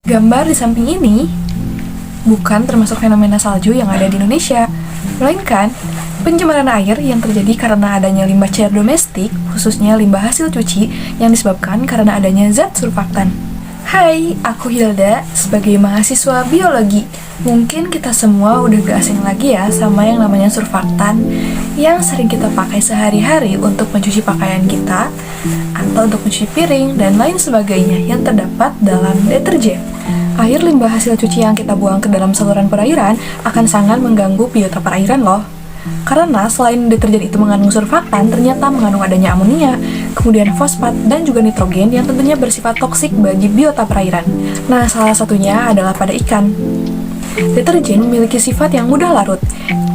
Gambar di samping ini bukan termasuk fenomena salju yang ada di Indonesia, melainkan pencemaran air yang terjadi karena adanya limbah cair domestik, khususnya limbah hasil cuci yang disebabkan karena adanya zat surfaktan. Hai, aku Hilda sebagai mahasiswa biologi. Mungkin kita semua udah gak asing lagi ya sama yang namanya surfaktan yang sering kita pakai sehari-hari untuk mencuci pakaian kita atau untuk mencuci piring dan lain sebagainya yang terdapat dalam deterjen. Air limbah hasil cuci yang kita buang ke dalam saluran perairan akan sangat mengganggu biota perairan loh. Karena selain deterjen itu mengandung surfaktan, ternyata mengandung adanya amonia, kemudian fosfat, dan juga nitrogen yang tentunya bersifat toksik bagi biota perairan. Nah, salah satunya adalah pada ikan. Deterjen memiliki sifat yang mudah larut,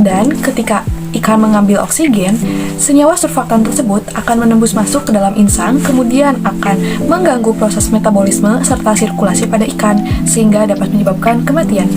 dan ketika ikan mengambil oksigen, senyawa surfaktan tersebut akan menembus masuk ke dalam insang, kemudian akan mengganggu proses metabolisme serta sirkulasi pada ikan, sehingga dapat menyebabkan kematian.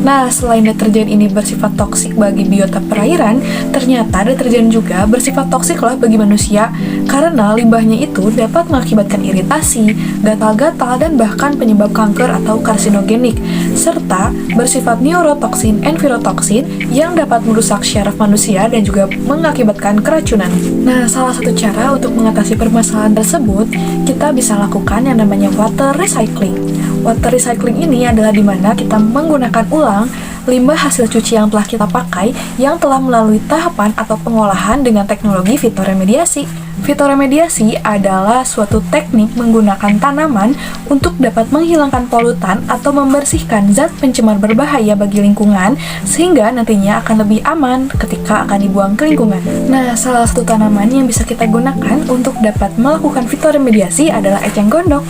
Nah, selain deterjen ini bersifat toksik bagi biota perairan, ternyata deterjen juga bersifat toksik loh bagi manusia karena limbahnya itu dapat mengakibatkan iritasi, gatal-gatal, dan bahkan penyebab kanker atau karsinogenik, serta bersifat neurotoksin, envirotoksin yang dapat merusak syaraf manusia dan juga mengakibatkan keracunan. Nah, salah satu cara untuk mengatasi permasalahan tersebut, kita bisa lakukan yang namanya water recycling. Water recycling ini adalah di mana kita menggunakan ulang limbah hasil cuci yang telah kita pakai yang telah melalui tahapan atau pengolahan dengan teknologi fitoremediasi. Fitoremediasi adalah suatu teknik menggunakan tanaman untuk dapat menghilangkan polutan atau membersihkan zat pencemar berbahaya bagi lingkungan sehingga nantinya akan lebih aman ketika akan dibuang ke lingkungan. Nah, salah satu tanaman yang bisa kita gunakan untuk dapat melakukan fitoremediasi adalah eceng gondok.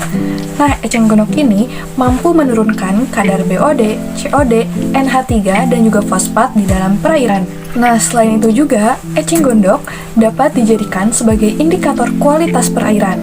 Nah, eceng gondok ini mampu menurunkan kadar BOD, COD, NH3, dan juga fosfat di dalam perairan. Nah, selain itu juga, eceng gondok dapat dijadikan sebagai indikator kualitas perairan.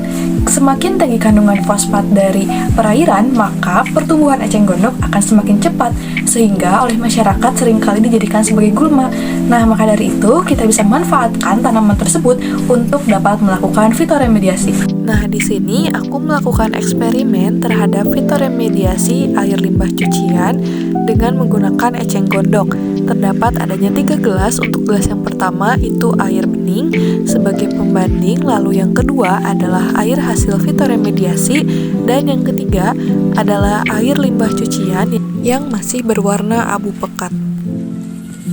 Semakin tinggi kandungan fosfat dari perairan, maka pertumbuhan eceng gondok akan semakin cepat, sehingga oleh masyarakat seringkali dijadikan sebagai gulma. Nah, maka dari itu, kita bisa manfaatkan tanaman tersebut untuk dapat melakukan fitoremediasi. Nah, di sini aku melakukan eksperimen terhadap fitoremediasi air limbah cucian dengan menggunakan eceng gondok. Terdapat adanya 3 gelas. Untuk gelas yang pertama itu air bening sebagai pembanding, lalu yang kedua adalah air hasil fitoremediasi, dan yang ketiga adalah air limbah cucian yang masih berwarna abu pekat.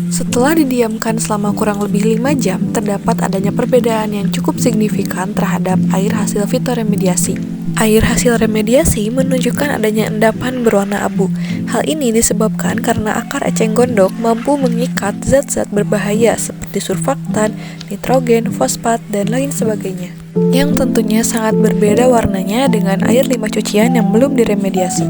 Setelah didiamkan selama kurang lebih 5 jam, terdapat adanya perbedaan yang cukup signifikan terhadap air hasil fitoremediasi. Air hasil remediasi menunjukkan adanya endapan berwarna abu. Hal ini disebabkan karena akar eceng gondok mampu mengikat zat-zat berbahaya seperti surfaktan, nitrogen, fosfat, dan lain sebagainya, yang tentunya sangat berbeda warnanya dengan air limbah cucian yang belum diremediasi.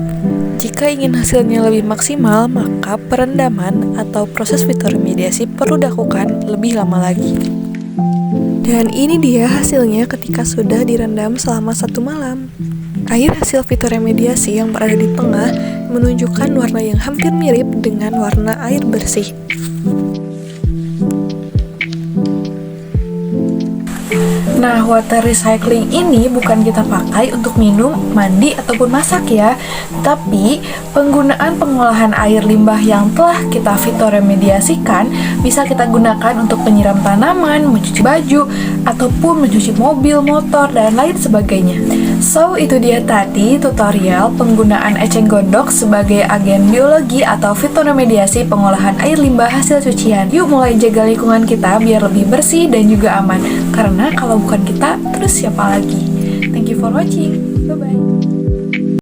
Jika ingin hasilnya lebih maksimal, maka perendaman atau proses fitoremediasi perlu dilakukan lebih lama lagi. Dan ini dia hasilnya ketika sudah direndam selama 1 malam. Air hasil fitoremediasi yang berada di tengah menunjukkan warna yang hampir mirip dengan warna air bersih. Nah, water recycling ini bukan kita pakai untuk minum, mandi, ataupun masak ya, tapi penggunaan pengolahan air limbah yang telah kita fitoremediasikan bisa kita gunakan untuk penyiram tanaman, mencuci baju, ataupun mencuci mobil, motor, dan lain sebagainya. So, itu dia tadi tutorial penggunaan eceng gondok sebagai agen biologi atau fitoremediasi pengolahan air limbah hasil cucian. Yuk mulai jaga lingkungan kita biar lebih bersih dan juga aman. Karena kalau bukan kita, terus siapa lagi? Thank you for watching. Bye-bye.